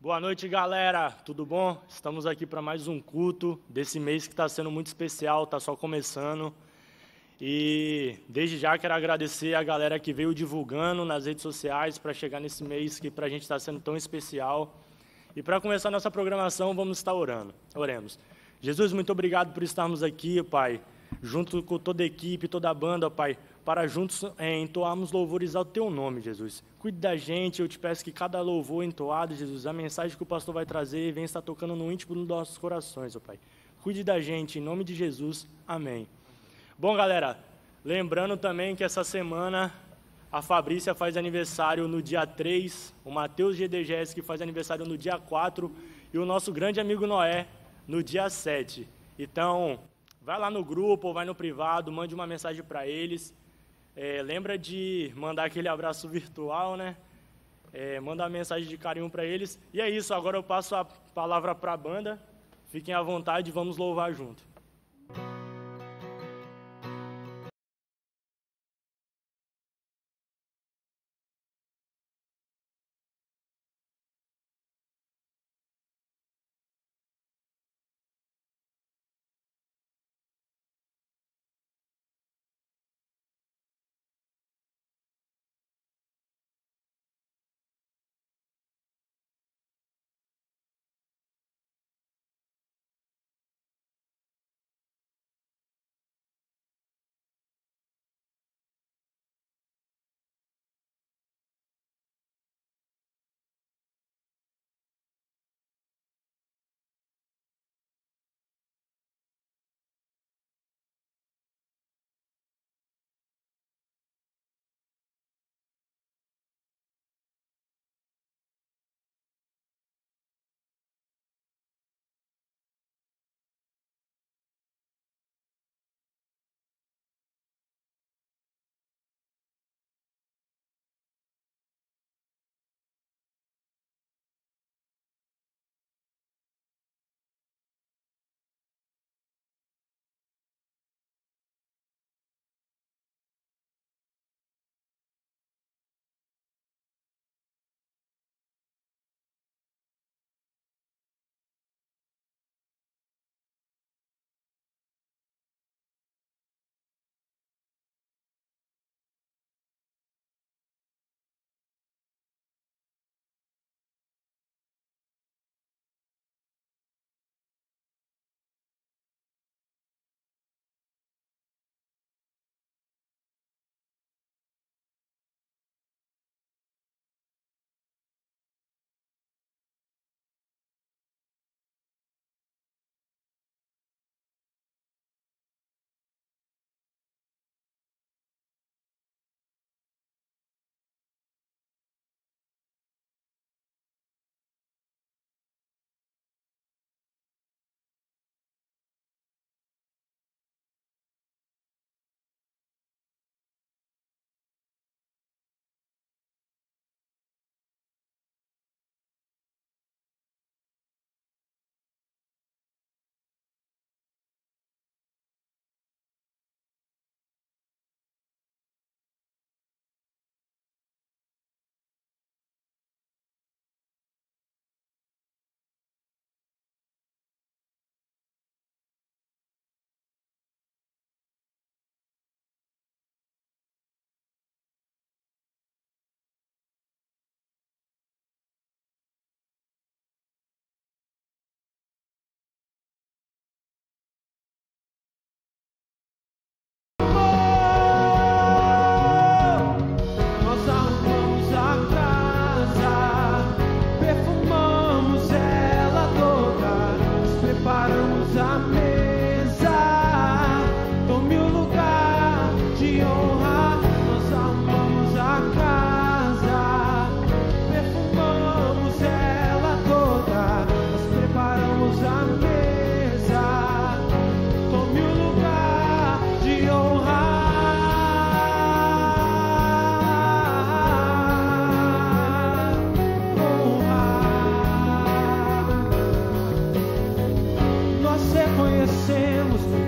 Boa noite, galera. Tudo bom? Estamos aqui para mais um culto desse mês que está sendo muito especial, está só começando. E desde já quero agradecer a galera que veio divulgando nas redes sociais para chegar nesse mês que para a gente está sendo tão especial. E para começar nossa programação, vamos estar orando. Oremos. Jesus, muito obrigado por estarmos aqui, Pai, junto com toda a equipe, toda a banda, Pai, para juntos entoarmos louvores ao Teu nome, Jesus. Cuide da gente, eu te peço que cada louvor entoado, Jesus, a mensagem que o pastor vai trazer, venha estar tocando no íntimo dos nossos corações, ó Pai. Cuide da gente, em nome de Jesus. Amém. Bom, galera, lembrando também que essa semana a Fabrícia faz aniversário no dia 3, o Matheus GDGS que faz aniversário no dia 4 e o nosso grande amigo Noé no dia 7. Então, vai lá no grupo ou vai no privado, mande uma mensagem para eles. Lembra de mandar aquele abraço virtual, né? Manda uma mensagem de carinho para eles. E é isso, agora eu passo a palavra para a banda. Fiquem à vontade, vamos louvar junto.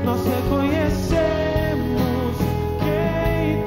Nós reconhecemos quem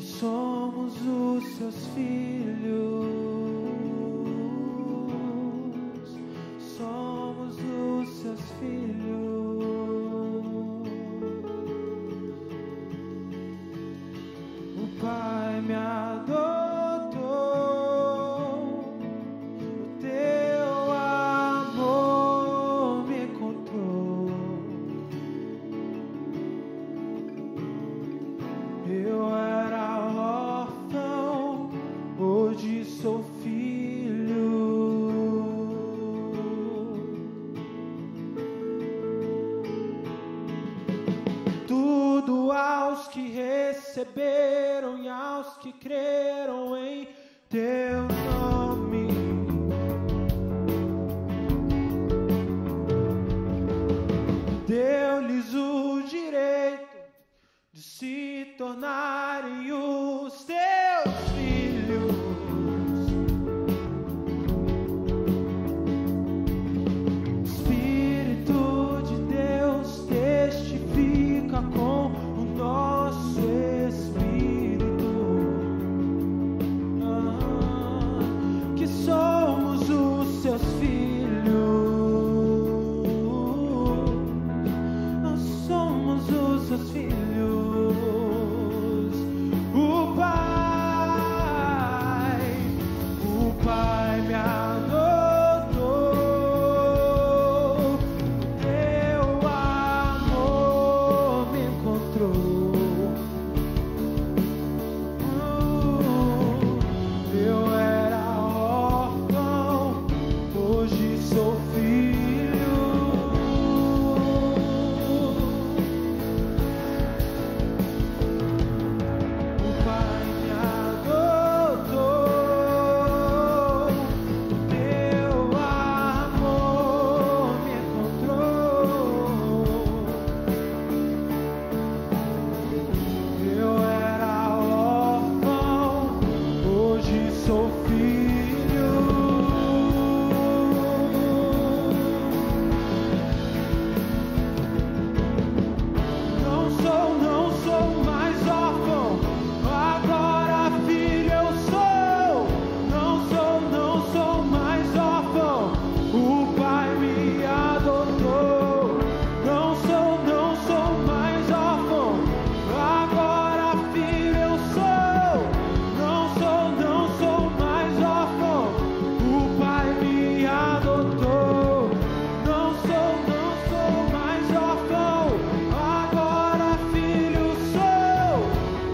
somos os seus filhos, somos os seus filhos. O Pai me adotou, o teu amor me encontrou. Eu era órfão, hoje sou filho. Tudo aos que receberam e aos que creram em teu nome. Deu-lhes o direito de se tornarem os teus filhos. Espírito de Deus testifica com o nosso espírito que somos os seus filhos. Nós somos os seus filhos. O Pai me adotou, o teu amor me encontrou. Eu era órfão, hoje sou filho. O Pai me adotou, o teu amor me encontrou. Eu era órfão, hoje sou filho. Não sou mais órfão, agora filho eu sou. Não sou mais órfão, o Pai me adotou. Não sou mais órfão, agora filho eu sou. Não sou mais órfão, o Pai me adotou. Não sou mais órfão, agora filho sou.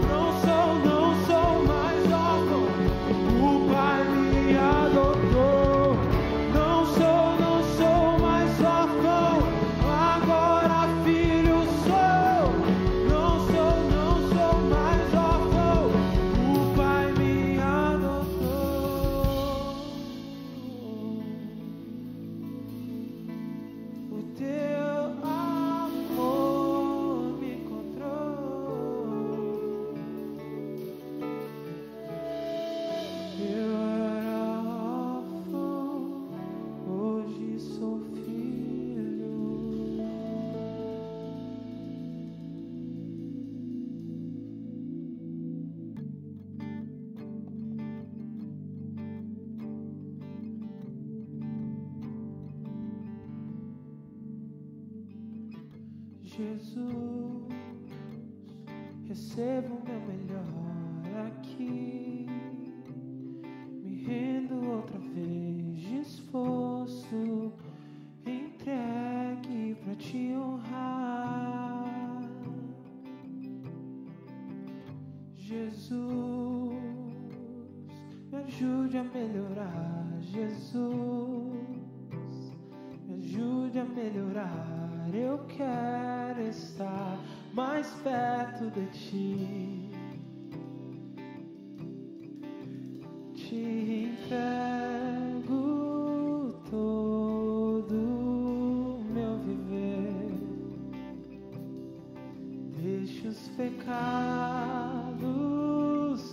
Não sou mais órfão, o Pai me adotou. Não sou mais órfão, agora filho sou. Não sou mais órfão, o Pai me adotou. O teu amor me encontrou. Eu era órfão, hoje sou filho. Jesus, recebo o meu melhor aqui. Me rendo outra vez de esforço, entregue pra te honrar. Jesus, me ajude a melhorar. Jesus, me ajude a melhorar. Eu quero estar mais perto de ti. Te entrego todo o meu viver. Deixa os pecados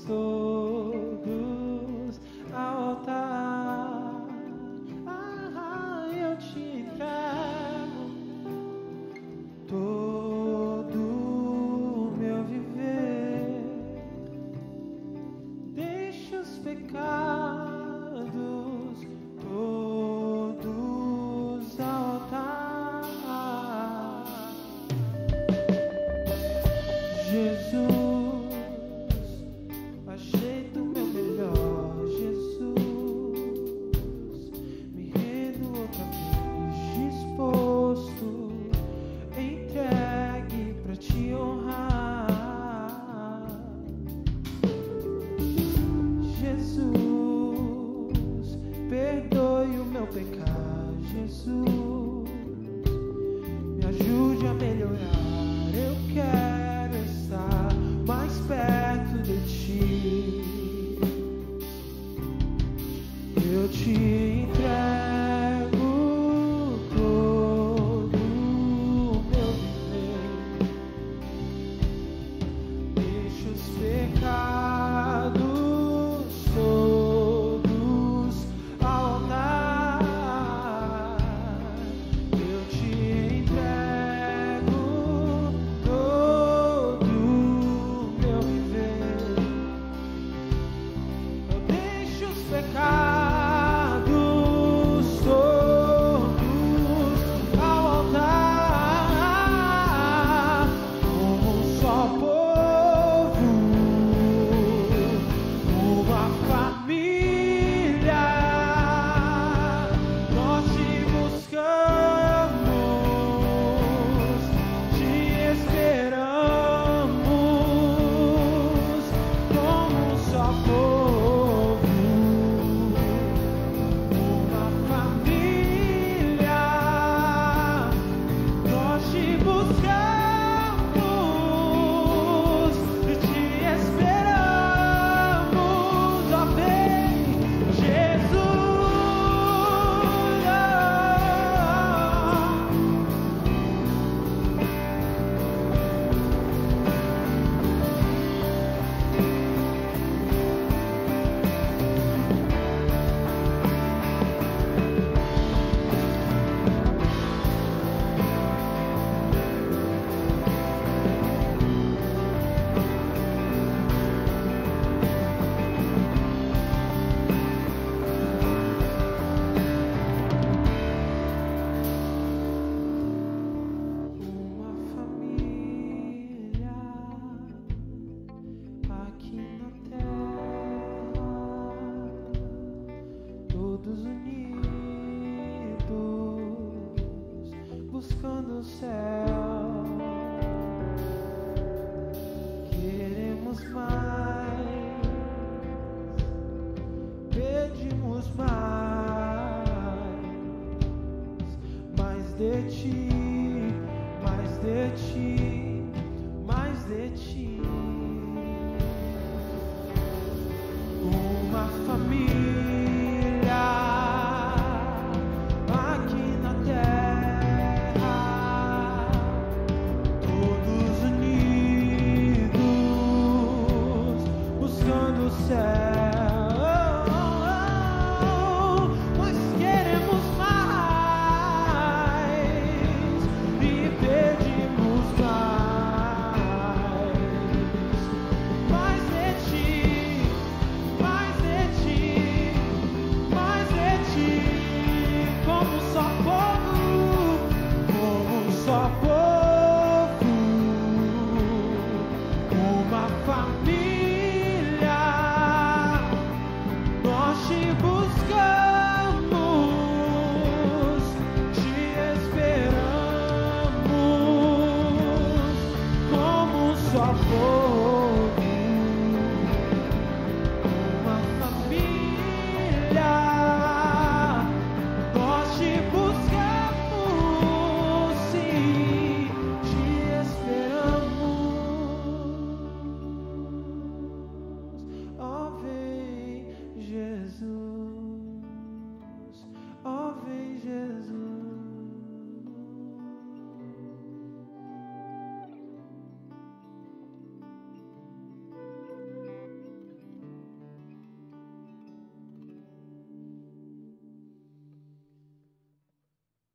todos ao altar. Eu te entrego todo o meu viver. Jesus, achei do meu melhor, Jesus, me rendo outra vez, disposto, entregue pra te honrar. Jesus, perdoe o meu pecado, Jesus, me ajude a melhorar. Eu quero estar mais perto de ti. Eu te entrego todo o meu viver. Deixa os pecados todos ao altar. Eu te entrego todo o meu viver. Eu deixo os pecados todos ao altar. Como um só povo, uma família, nós te buscamos, te esperamos. Como um só povo, uma família, nós te buscamos e te esperamos. Ó, vem, Jesus. Uma família aqui na terra, todos unidos, buscando o céu. Queremos mais, pedimos mais de ti, mais de ti, mais de ti. Uma família aqui na terra, todos unidos, buscando o céu. Nós queremos mais e pedimos mais de ti, mais de ti, mais de ti. Como um só povo, como um só povo, uma família, nós te buscamos, te esperamos. Como um só povo, uma família, nós te buscamos, sim, te esperamos. Ó, vem Jesus, ó, vem Jesus.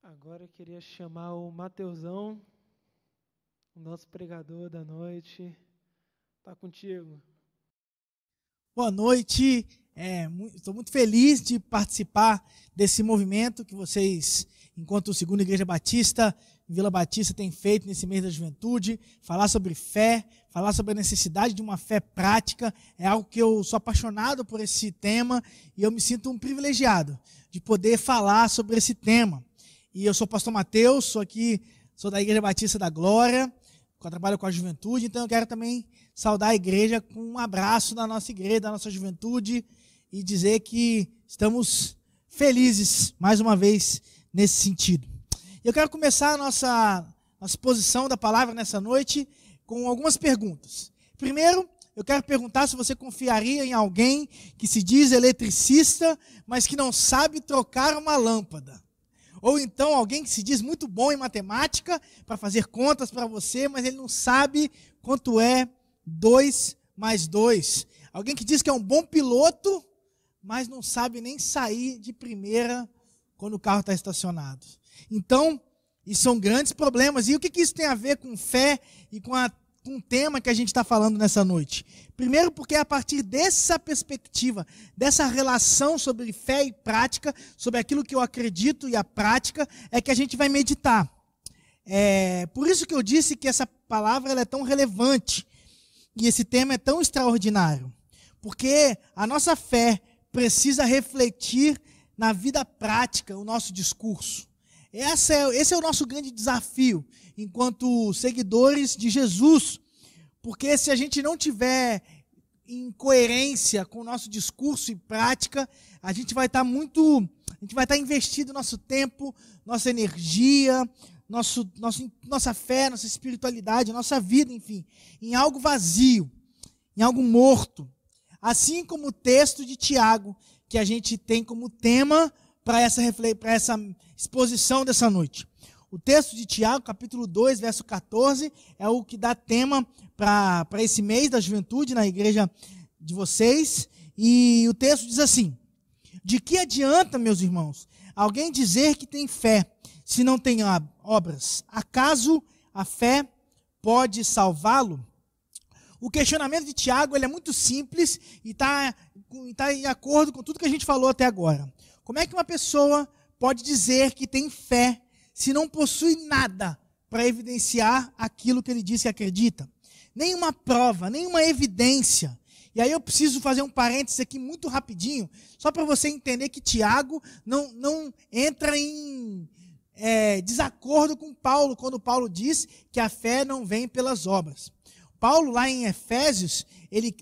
Agora eu queria chamar o Mateusão, o nosso pregador da noite. Tá contigo. Boa noite, estou muito feliz de participar desse movimento que vocês, enquanto Segunda Igreja Batista, em Vila Batista, têm feito nesse mês da juventude, falar sobre fé, falar sobre a necessidade de uma fé prática, é algo que eu sou apaixonado por esse tema e eu me sinto um privilegiado de poder falar sobre esse tema. E eu sou o pastor Mateus, sou da Igreja Batista da Glória, eu trabalho com a juventude, então eu quero também saudar a igreja com um abraço da nossa igreja, da nossa juventude, e dizer que estamos felizes, mais uma vez, nesse sentido. Eu quero começar a nossa exposição da palavra nessa noite com algumas perguntas. Primeiro, eu quero perguntar se você confiaria em alguém que se diz eletricista, mas que não sabe trocar uma lâmpada. Ou então alguém que se diz muito bom em matemática para fazer contas para você, mas ele não sabe quanto é 2 mais 2. Alguém que diz que é um bom piloto, mas não sabe nem sair de primeira quando o carro está estacionado. Então, isso são grandes problemas. E o que isso tem a ver com fé e com o tema que a gente está falando nessa noite? Primeiro, porque é a partir dessa perspectiva, dessa relação sobre fé e prática, sobre aquilo que eu acredito e a prática, é que a gente vai meditar. Por isso que eu disse que essa palavra ela é tão relevante e esse tema é tão extraordinário. Porque a nossa fé precisa refletir na vida prática o nosso discurso. Esse é o nosso grande desafio enquanto seguidores de Jesus, porque se a gente não tiver em coerência com o nosso discurso e prática, a gente vai estar investindo nosso tempo, nossa energia, nossa fé, nossa espiritualidade, nossa vida, enfim, em algo vazio, em algo morto. Assim como o texto de Tiago, que a gente tem como tema para essa exposição dessa noite. O texto de Tiago, capítulo 2, verso 14, é o que dá tema para esse mês da juventude na igreja de vocês. E o texto diz assim: de que adianta, meus irmãos, alguém dizer que tem fé, se não tem obras? Acaso a fé pode salvá-lo? O questionamento de Tiago ele é muito simples e está em acordo com tudo que a gente falou até agora. Como é que uma pessoa pode dizer que tem fé se não possui nada para evidenciar aquilo que ele diz que acredita? Nenhuma prova, nenhuma evidência. E aí eu preciso fazer um parênteses aqui muito rapidinho, só para você entender que Tiago não entra em desacordo com Paulo, quando Paulo diz que a fé não vem pelas obras. Paulo, lá em Efésios, ele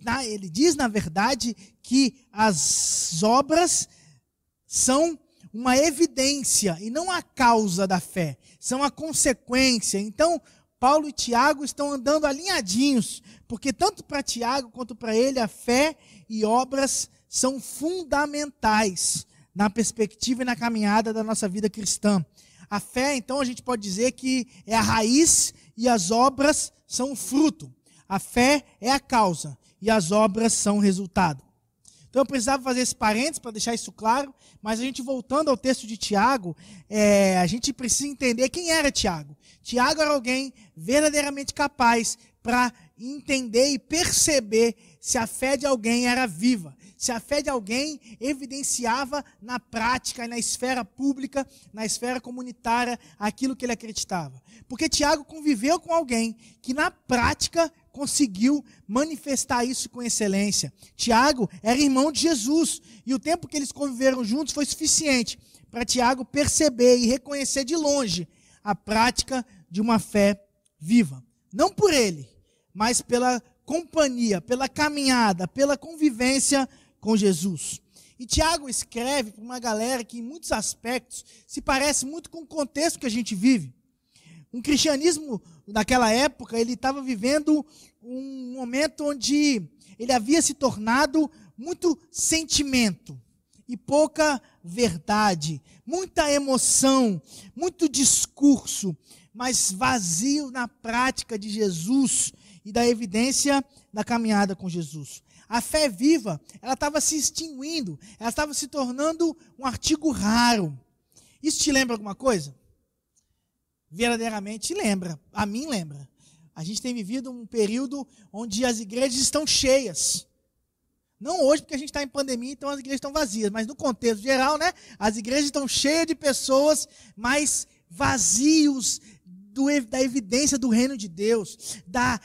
diz, na verdade, que as obras são uma evidência e não a causa da fé, são a consequência. Então, Paulo e Tiago estão andando alinhadinhos, porque tanto para Tiago quanto para ele, a fé e obras são fundamentais na perspectiva e na caminhada da nossa vida cristã. A fé, então, a gente pode dizer que é a raiz e as obras são o fruto. A fé é a causa e as obras são o resultado. Então eu precisava fazer esse parênteses para deixar isso claro, mas a gente voltando ao texto de Tiago, a gente precisa entender quem era Tiago. Tiago era alguém verdadeiramente capaz para entender e perceber se a fé de alguém era viva, se a fé de alguém evidenciava na prática, na esfera pública, na esfera comunitária, aquilo que ele acreditava. Porque Tiago conviveu com alguém que na prática conseguiu manifestar isso com excelência. Tiago era irmão de Jesus, e o tempo que eles conviveram juntos foi suficiente para Tiago perceber e reconhecer de longe a prática de uma fé viva. Não por ele, mas pela companhia, pela caminhada, pela convivência com Jesus. E Tiago escreve para uma galera que em muitos aspectos se parece muito com o contexto que a gente vive. Um cristianismo, naquela época, ele estava vivendo um momento onde ele havia se tornado muito sentimento e pouca verdade, muita emoção, muito discurso, mas vazio na prática de Jesus e da evidência da caminhada com Jesus. A fé viva, ela estava se extinguindo, ela estava se tornando um artigo raro. Isso te lembra alguma coisa? Verdadeiramente lembra, a mim lembra. A gente tem vivido um período onde as igrejas estão cheias. Não hoje, porque a gente está em pandemia, então as igrejas estão vazias. Mas no contexto geral, né? As igrejas estão cheias de pessoas, mas vazios da evidência do reino de Deus, da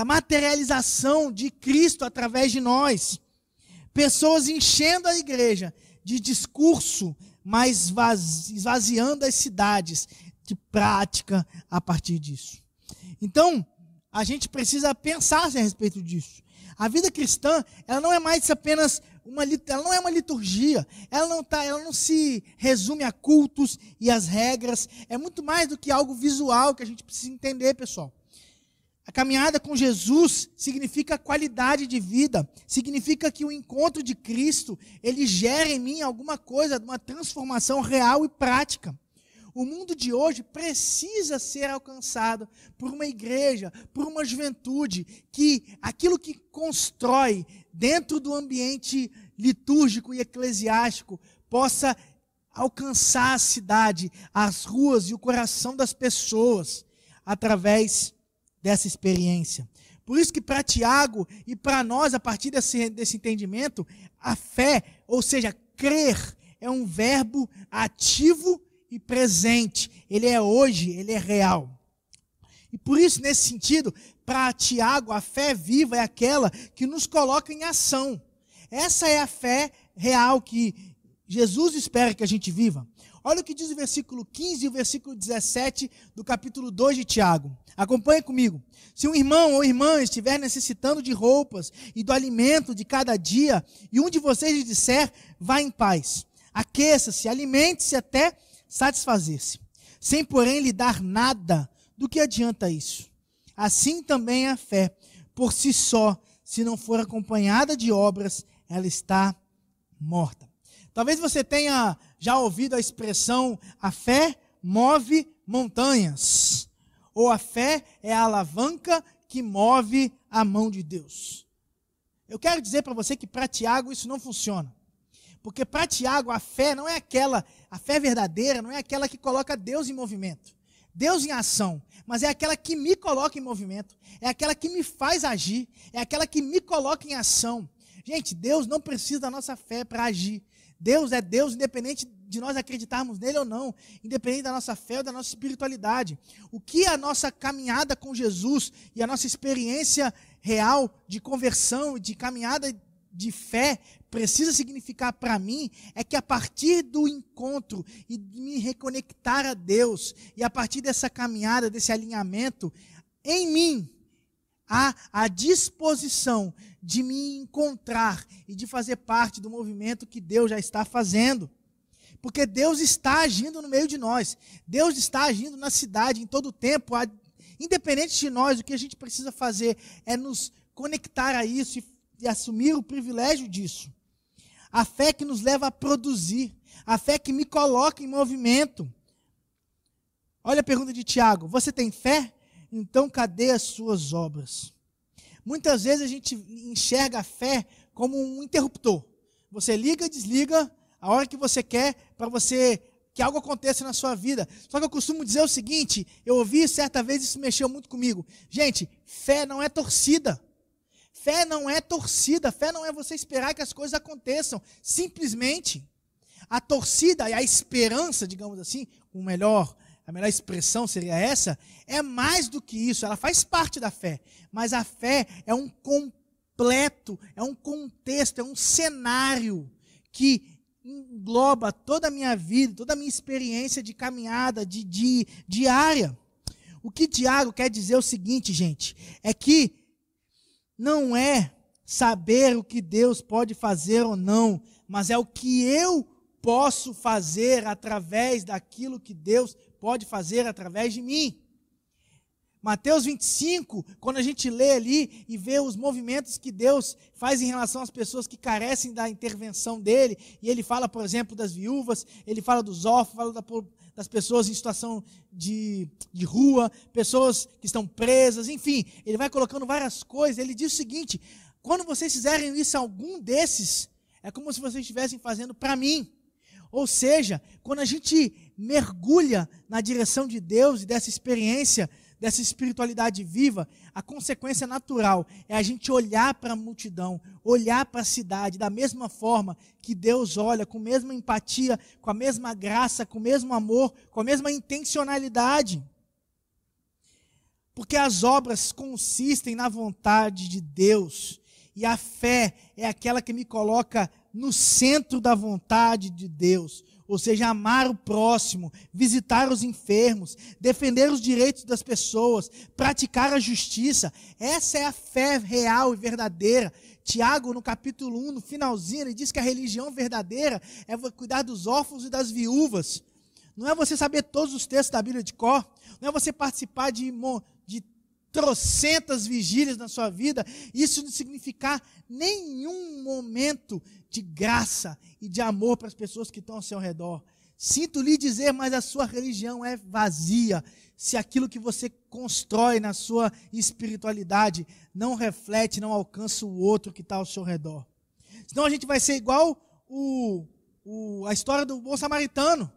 materialização de Cristo através de nós. Pessoas enchendo a igreja de discurso, mas esvaziando as cidades de prática a partir disso. Então, a gente precisa pensar a respeito disso. A vida cristã, ela não é mais apenas ela não é uma liturgia, ela não se resume a cultos e as regras, é muito mais do que algo visual que a gente precisa entender, pessoal. A caminhada com Jesus significa qualidade de vida, significa que o encontro de Cristo, ele gera em mim alguma coisa, uma transformação real e prática. O mundo de hoje precisa ser alcançado por uma igreja, por uma juventude, que aquilo que constrói dentro do ambiente litúrgico e eclesiástico possa alcançar a cidade, as ruas e o coração das pessoas através dessa experiência. Por isso que para Tiago e para nós, a partir desse entendimento, a fé, ou seja, crer, é um verbo ativo e presente. Ele é hoje, ele é real. E por isso, nesse sentido, para Tiago, a fé viva é aquela que nos coloca em ação. Essa é a fé real que Jesus espera que a gente viva. Olha o que diz o versículo 15 e o versículo 17 do capítulo 2 de Tiago. Acompanhe comigo. Se um irmão ou irmã estiver necessitando de roupas e do alimento de cada dia, e um de vocês lhe disser, vá em paz, aqueça-se, alimente-se até satisfazer-se, sem porém lhe dar nada, do que adianta isso? Assim também é a fé, por si só, se não for acompanhada de obras, ela está morta. Talvez você tenha já ouvido a expressão, a fé move montanhas, ou a fé é a alavanca que move a mão de Deus. Eu quero dizer para você que para Tiago isso não funciona. Porque para Tiago a fé não é a fé verdadeira não é aquela que coloca Deus em movimento, Deus em ação, mas é aquela que me coloca em movimento, é aquela que me faz agir, é aquela que me coloca em ação. Gente, Deus não precisa da nossa fé para agir. Deus é Deus independente de nós acreditarmos nele ou não, independente da nossa fé ou da nossa espiritualidade. O que a nossa caminhada com Jesus e a nossa experiência real de conversão, de caminhada de fé precisa significar para mim é que a partir do encontro e de me reconectar a Deus e a partir dessa caminhada, desse alinhamento, em mim há a disposição de me encontrar e de fazer parte do movimento que Deus já está fazendo. Porque Deus está agindo no meio de nós. Deus está agindo na cidade em todo o tempo. Independente de nós, o que a gente precisa fazer é nos conectar a isso e assumir o privilégio disso. A fé que nos leva a produzir. A fé que me coloca em movimento. Olha a pergunta de Tiago. Você tem fé? Então cadê as suas obras? Muitas vezes a gente enxerga a fé como um interruptor. Você liga e desliga a hora que você quer para você que algo aconteça na sua vida. Só que eu costumo dizer o seguinte, eu ouvi certa vez, isso mexeu muito comigo. Gente, fé não é torcida. Fé não é torcida, fé não é você esperar que as coisas aconteçam. Simplesmente, a torcida e a esperança, digamos assim, a melhor expressão seria essa, é mais do que isso, ela faz parte da fé. Mas a fé é um completo, é um contexto, é um cenário que engloba toda a minha vida, toda a minha experiência de caminhada, diária. O que Tiago quer dizer é o seguinte, gente, é que não é saber o que Deus pode fazer ou não, mas é o que eu posso fazer através daquilo que Deus pode fazer através de mim. Mateus 25, quando a gente lê ali e vê os movimentos que Deus faz em relação às pessoas que carecem da intervenção dele, e ele fala, por exemplo, das viúvas, ele fala dos órfãos, fala das pessoas em situação de rua, pessoas que estão presas, enfim, ele vai colocando várias coisas. Ele diz o seguinte, quando vocês fizerem isso a algum desses, é como se vocês estivessem fazendo para mim. Ou seja, quando a gente mergulha na direção de Deus e dessa experiência dessa espiritualidade viva, a consequência natural é a gente olhar para a multidão, olhar para a cidade, da mesma forma que Deus olha, com a mesma empatia, com a mesma graça, com o mesmo amor, com a mesma intencionalidade. Porque as obras consistem na vontade de Deus, e a fé é aquela que me coloca no centro da vontade de Deus. Ou seja, amar o próximo, visitar os enfermos, defender os direitos das pessoas, praticar a justiça. Essa é a fé real e verdadeira. Tiago, no capítulo 1, no finalzinho, ele diz que a religião verdadeira é cuidar dos órfãos e das viúvas. Não é você saber todos os textos da Bíblia de cor, não é você participar de trocentas vigílias na sua vida, isso não significar nenhum momento de graça e de amor para as pessoas que estão ao seu redor. Sinto lhe dizer, mas a sua religião é vazia, se aquilo que você constrói na sua espiritualidade não reflete, não alcança o outro que está ao seu redor. Senão a gente vai ser igual a história do bom samaritano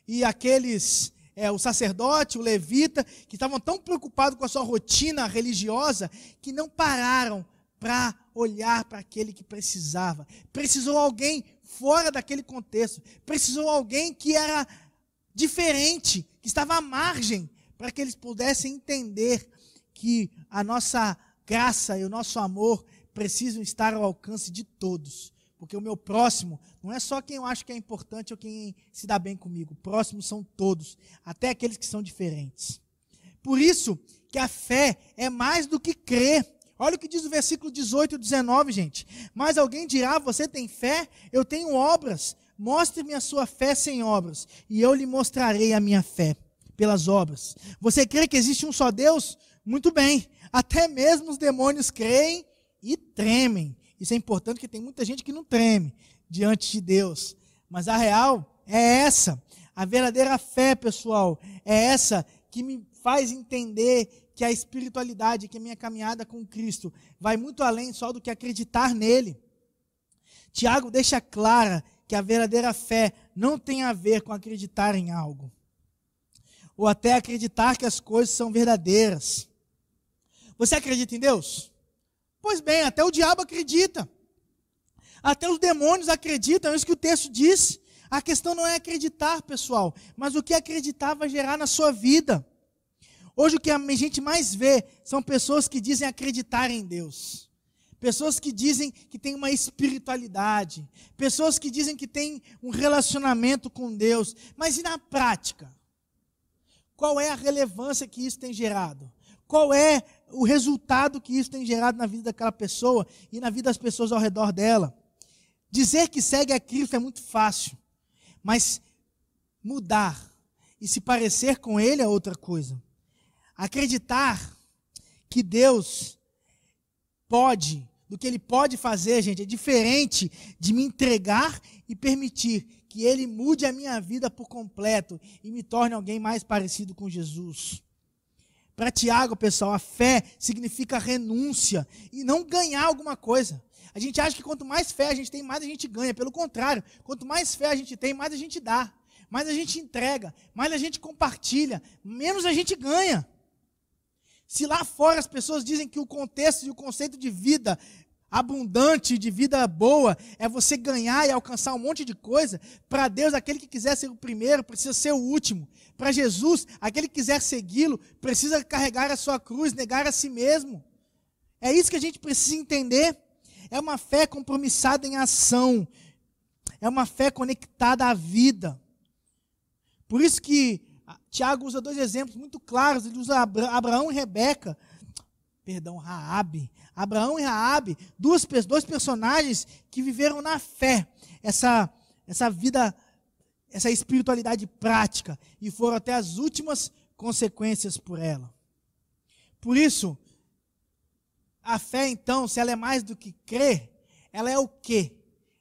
e aqueles... o sacerdote, o levita, que estavam tão preocupados com a sua rotina religiosa, que não pararam para olhar para aquele que precisava. Precisou alguém fora daquele contexto, precisou alguém que era diferente, que estava à margem, para que eles pudessem entender que a nossa graça e o nosso amor precisam estar ao alcance de todos. Porque o meu próximo não é só quem eu acho que é importante ou quem se dá bem comigo. Próximos são todos, até aqueles que são diferentes. Por isso que a fé é mais do que crer. Olha o que diz o versículo 18 e 19, gente. Mas alguém dirá, você tem fé? Eu tenho obras. Mostre-me a sua fé sem obras, e eu lhe mostrarei a minha fé pelas obras. Você crê que existe um só Deus? Muito bem. Até mesmo os demônios creem e tremem. Isso é importante, porque tem muita gente que não treme diante de Deus. Mas a real é essa. A verdadeira fé, pessoal, é essa que me faz entender que a espiritualidade, que a minha caminhada com Cristo vai muito além só do que acreditar nele. Tiago deixa clara que a verdadeira fé não tem a ver com acreditar em algo, ou até acreditar que as coisas são verdadeiras. Você acredita em Deus? Pois bem, até o diabo acredita. Até os demônios acreditam, é isso que o texto diz. A questão não é acreditar, pessoal, mas o que acreditar vai gerar na sua vida. Hoje o que a gente mais vê são pessoas que dizem acreditar em Deus. Pessoas que dizem que tem uma espiritualidade. Pessoas que dizem que tem um relacionamento com Deus. Mas e na prática? Qual é a relevância que isso tem gerado? Qual é o resultado que isso tem gerado na vida daquela pessoa e na vida das pessoas ao redor dela? Dizer que segue a Cristo é muito fácil, mas mudar e se parecer com Ele é outra coisa. Acreditar que Deus pode, do que Ele pode fazer, gente, é diferente de me entregar e permitir que Ele mude a minha vida por completo e me torne alguém mais parecido com Jesus. Para Tiago, pessoal, a fé significa renúncia e não ganhar alguma coisa. A gente acha que quanto mais fé a gente tem, mais a gente ganha. Pelo contrário, quanto mais fé a gente tem, mais a gente dá. Mais a gente entrega, mais a gente compartilha, menos a gente ganha. Se lá fora as pessoas dizem que o contexto e o conceito de vida abundante, de vida boa, é você ganhar e alcançar um monte de coisa, para Deus, aquele que quiser ser o primeiro, precisa ser o último. Para Jesus, aquele que quiser segui-lo, precisa carregar a sua cruz, negar a si mesmo. É isso que a gente precisa entender. É uma fé compromissada em ação. É uma fé conectada à vida. Por isso que Tiago usa dois exemplos muito claros. Ele usa Abraão e Rebeca. Raabe. Abraão e Raabe, dois personagens que viveram na fé essa vida, essa espiritualidade prática e foram até as últimas consequências por ela. Por isso, a fé, então, se ela é mais do que crer, ela é o quê?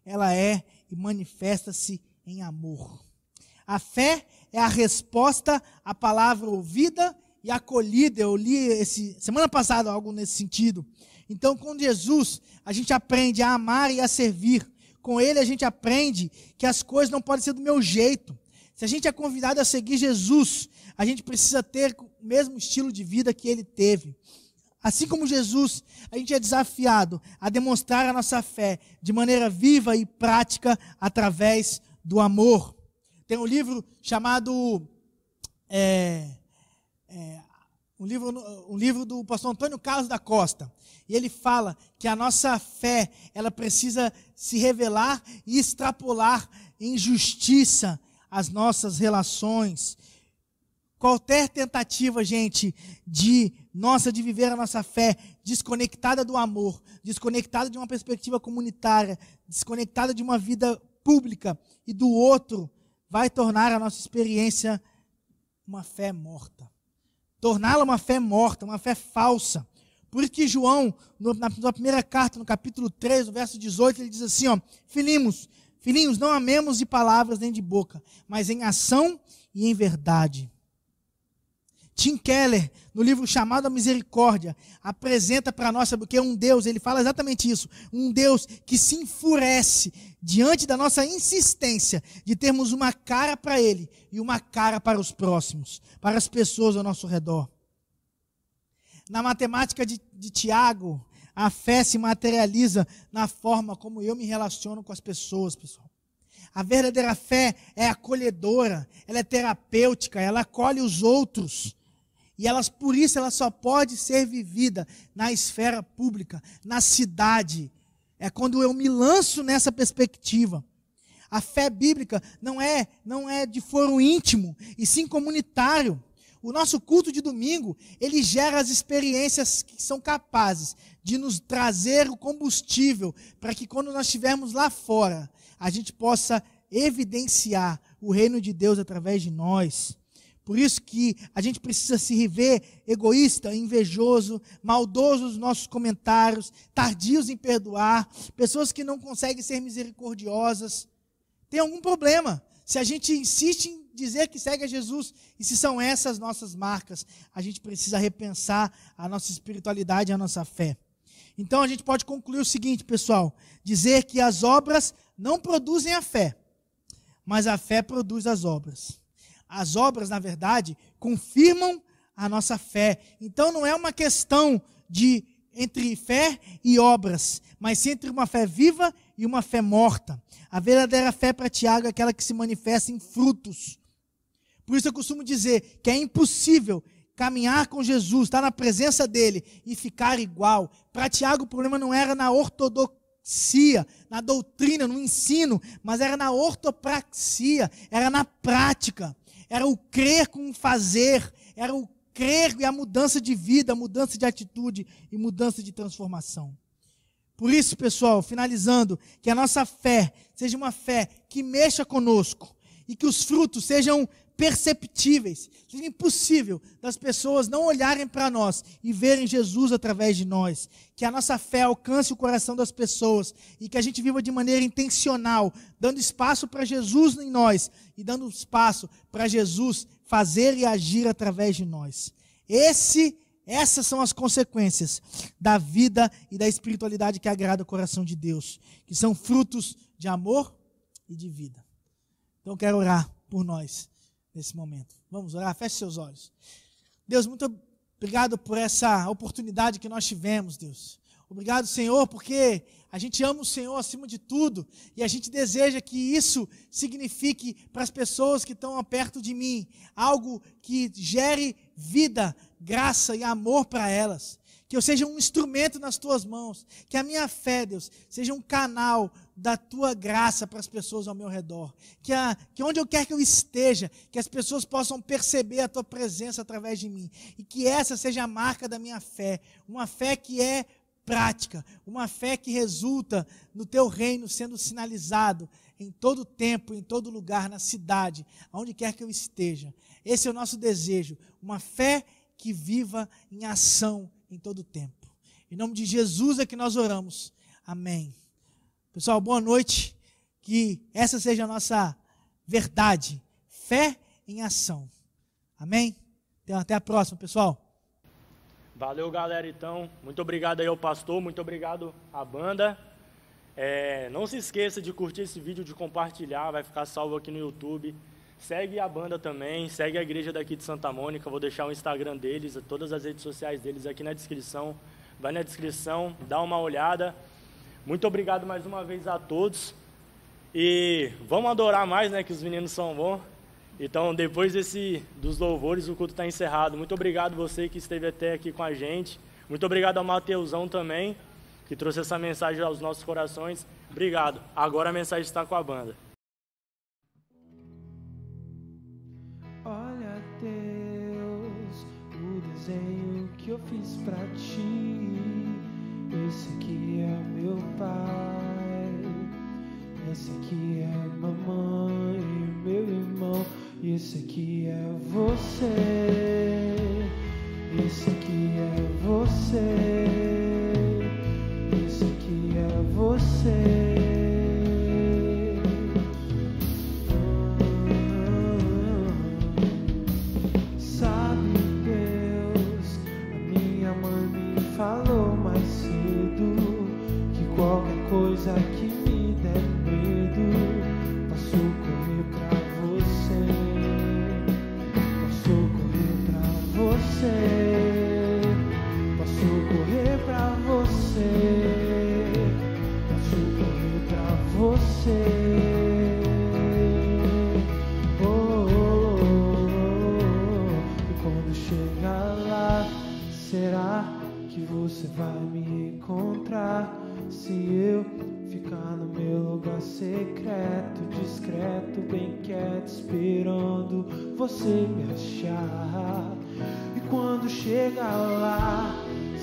Ela é e manifesta-se em amor. A fé é a resposta à palavra ouvida e acolhida. Eu li semana passada algo nesse sentido. Então, com Jesus, a gente aprende a amar e a servir. Com Ele, a gente aprende que as coisas não podem ser do meu jeito. Se a gente é convidado a seguir Jesus, a gente precisa ter o mesmo estilo de vida que ele teve. Assim como Jesus, a gente é desafiado a demonstrar a nossa fé de maneira viva e prática através do amor. Tem um livro chamado um livro do pastor Antônio Carlos da Costa. E ele fala que a nossa fé, ela precisa se revelar e extrapolar em justiça as nossas relações. Qualquer tentativa, gente, de viver a nossa fé desconectada do amor, desconectada de uma perspectiva comunitária, desconectada de uma vida pública e do outro, vai tornar a nossa experiência uma fé morta. Torná-la uma fé morta, uma fé falsa. Por isso que João, na primeira carta, no capítulo 3, no verso 18, ele diz assim, filhinhos, não amemos de palavras nem de boca, mas em ação e em verdade. Tim Keller, no livro chamado A Misericórdia, apresenta para nós, porque um Deus, ele fala exatamente isso, um Deus que se enfurece diante da nossa insistência de termos uma cara para ele e uma cara para os próximos, para as pessoas ao nosso redor. Na matemática de Tiago, a fé se materializa na forma como eu me relaciono com as pessoas, pessoal. A verdadeira fé é acolhedora, ela é terapêutica, ela acolhe os outros. E por isso ela só pode ser vivida na esfera pública, na cidade. É quando eu me lanço nessa perspectiva. A fé bíblica não é de foro íntimo, e sim comunitário. O nosso culto de domingo, ele gera as experiências que são capazes de nos trazer o combustível para que quando nós estivermos lá fora, a gente possa evidenciar o reino de Deus através de nós. Por isso que a gente precisa se rever egoísta, invejoso, maldoso nos nossos comentários, tardios em perdoar, pessoas que não conseguem ser misericordiosas. Tem algum problema. Se a gente insiste em dizer que segue a Jesus, e se são essas nossas marcas, a gente precisa repensar a nossa espiritualidade e a nossa fé. Então a gente pode concluir o seguinte, pessoal, dizer que as obras não produzem a fé, mas a fé produz as obras. As obras, na verdade, confirmam a nossa fé. Então não é uma questão entre fé e obras, mas sim entre uma fé viva e uma fé morta. A verdadeira fé para Tiago é aquela que se manifesta em frutos. Por isso eu costumo dizer que é impossível caminhar com Jesus, estar na presença dele e ficar igual. Para Tiago o problema não era na ortodoxia, na doutrina, no ensino, mas era na ortopraxia, era na prática. Era o crer com o fazer, era o crer e a mudança de vida, a mudança de atitude e mudança de transformação. Por isso, pessoal, finalizando, que a nossa fé seja uma fé que mexa conosco e que os frutos sejam perceptíveis. Seja impossível das pessoas não olharem para nós e verem Jesus através de nós. Que a nossa fé alcance o coração das pessoas e que a gente viva de maneira intencional, dando espaço para Jesus em nós e dando espaço para Jesus fazer e agir através de nós. Essas são as consequências da vida e da espiritualidade que agrada o coração de Deus, que são frutos de amor e de vida. Então quero orar por nós nesse momento. Vamos orar? Feche seus olhos. Deus, muito obrigado por essa oportunidade que nós tivemos, Deus. Obrigado, Senhor, porque a gente ama o Senhor acima de tudo e a gente deseja que isso signifique para as pessoas que estão perto de mim algo que gere vida, graça e amor para elas. Que eu seja um instrumento nas tuas mãos. Que a minha fé, Deus, seja um canal da tua graça para as pessoas ao meu redor. Que onde eu quer que eu esteja, que as pessoas possam perceber a tua presença através de mim. E que essa seja a marca da minha fé. Uma fé que é prática. Uma fé que resulta no teu reino sendo sinalizado em todo tempo, em todo lugar, na cidade, aonde quer que eu esteja. Esse é o nosso desejo. Uma fé que viva em ação em todo o tempo. Em nome de Jesus é que nós oramos. Amém. Pessoal, boa noite. Que essa seja a nossa verdade. Fé em ação. Amém? Então, até a próxima, pessoal. Valeu, galera, então. Muito obrigado aí ao pastor, muito obrigado à banda. Não se esqueça de curtir esse vídeo, de compartilhar, vai ficar salvo aqui no YouTube. segue a banda também, segue a igreja daqui de Santa Mônica. Vou deixar o Instagram deles, todas as redes sociais deles aqui na descrição. Vai na descrição, dá uma olhada. Muito obrigado mais uma vez a todos. E vamos adorar mais, né, que os meninos são bons. Então, depois dos louvores, o culto está encerrado. Muito obrigado você que esteve até aqui com a gente. Muito obrigado ao Mateusão também, que trouxe essa mensagem aos nossos corações. Obrigado. Agora a mensagem está com a banda. Olha, Deus, o desenho que eu fiz pra ti. Esse aqui é meu pai, esse aqui é mamãe, meu irmão. E esse aqui é você, esse aqui é você, esse aqui é você. Sabe, Deus, a minha mãe me falou mais cedo que qualquer coisa que me der medo, posso correr pra você, posso correr pra você, posso correr pra você, posso correr pra você. E quando chegar lá, será que você vai me encontrar? Se eu ficar no meu lugar secreto, discreto, bem quieto, esperando você me achar. E quando chegar lá,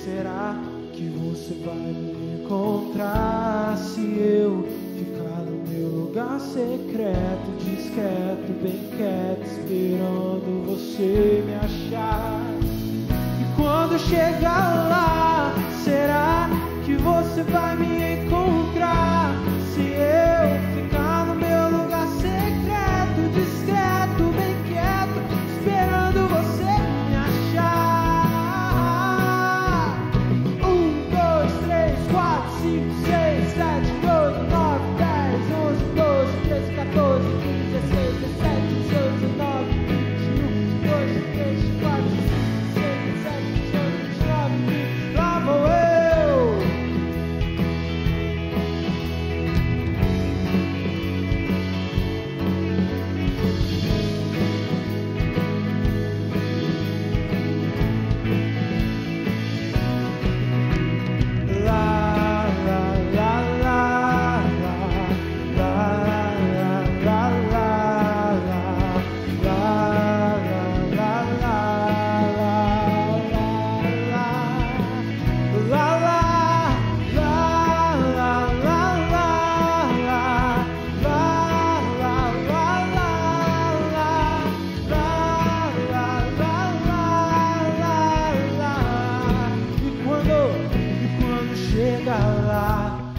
será que você vai me encontrar? Se eu ficar no meu lugar secreto, discreto, bem quieto, esperando você me achar. E quando chegar lá, será que você vai me encontrar? Se eu ficar no meu lugar secreto, discreto, bem quieto, esperando você me achar. 1, 2, 3, 4, 5, 6, 7, 8, 9, 10, 11, 12, 13, 14, 15, 16, 17, 18, 19, 21, 22, 23, 24, 25, 26, 27, 28, 29, 30. Lá vou eu.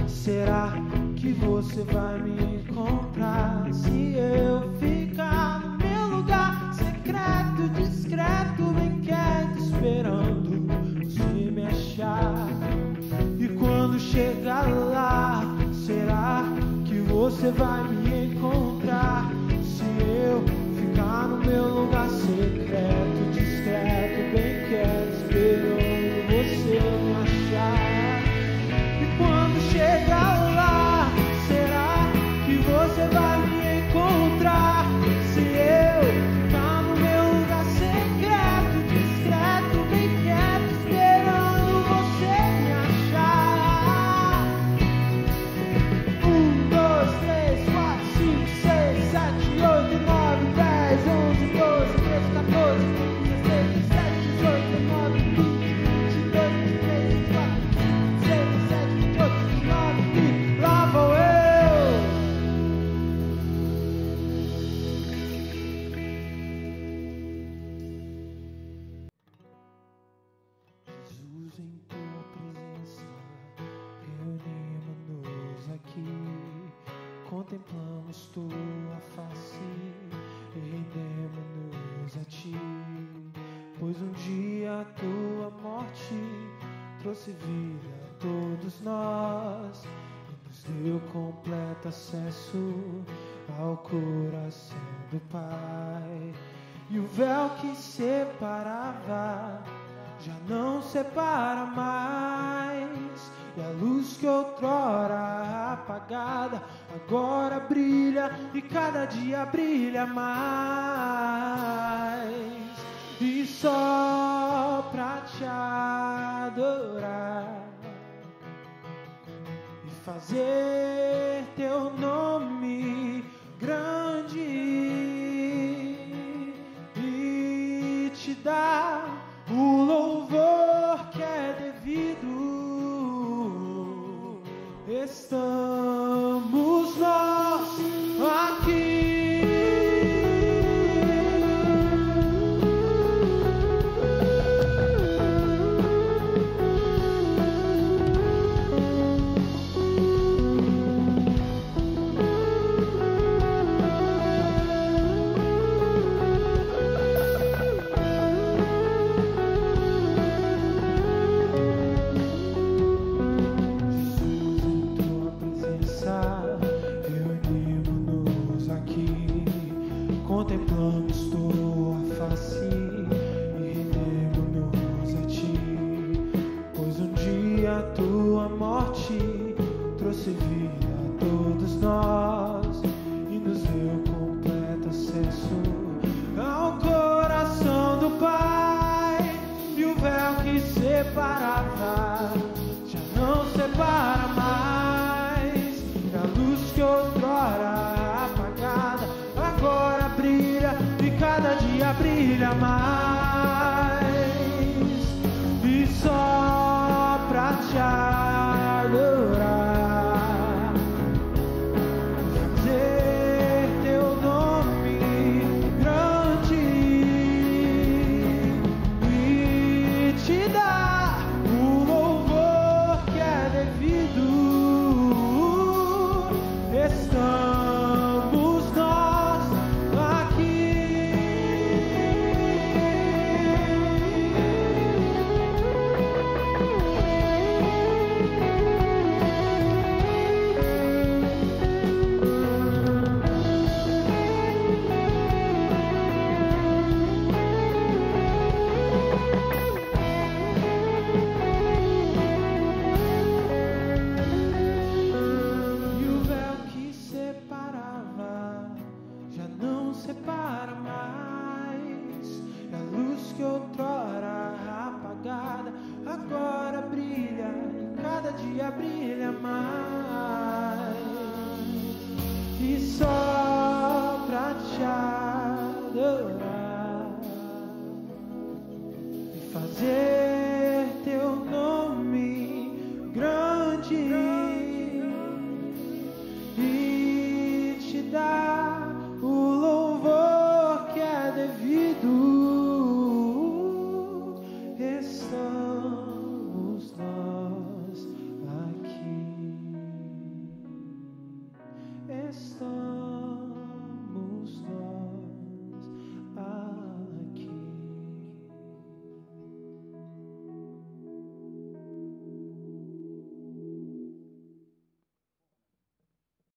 Será que você vai me encontrar? Se eu ficar no meu lugar secreto, discreto, bem quieto, esperando você me achar. E quando chegar lá, será que você vai me encontrar? Se eu ficar no meu lugar secreto, discreto, bem quieto, esperando você me achar. Quando chegar lá, será que você vai me encontrar? Se eu ficar no meu lugar secreto, discreto, bem quieto, esperando você me achar. 1, 2, 3, 4, 5, 6, 7, 8, 9, 10, 11, 12, 13, 14, 15, 16, 17, 18, 19, 20, 22, 23, 24, 26, 27, 28, 29, lá vou eu. Jesus, em tua presença, reunimos-nos aqui, contemplamos tua face e rendemos-nos a ti, pois um dia a tua morte trouxe vida a todos nós e nos deu completo acesso ao coração do Pai. E o véu que separava já não separa mais. E a luz que outrora apagada agora brilha e cada dia brilha mais. E só pra te adorar e fazer teu nome grande e te dar o louvor que é devido. Estamos nós aqui. Contemplamos tua face e rendemos-nos a ti, pois um dia a tua morte trouxe vida a todos nós e nos deu completo acesso ao coração do Pai. E o véu que separava já não separa mais, e a luz que outrora apagada agora brilha e cada dia brilha mais. E só pra te adorar, fazer teu nome grande e te dar o louvor que é devido. Estamos nós aqui. E o véu que separava já não separa mais, e a luz que outrora apagada agora brilha e cada dia brilha mais. E só pra te adorar e fazer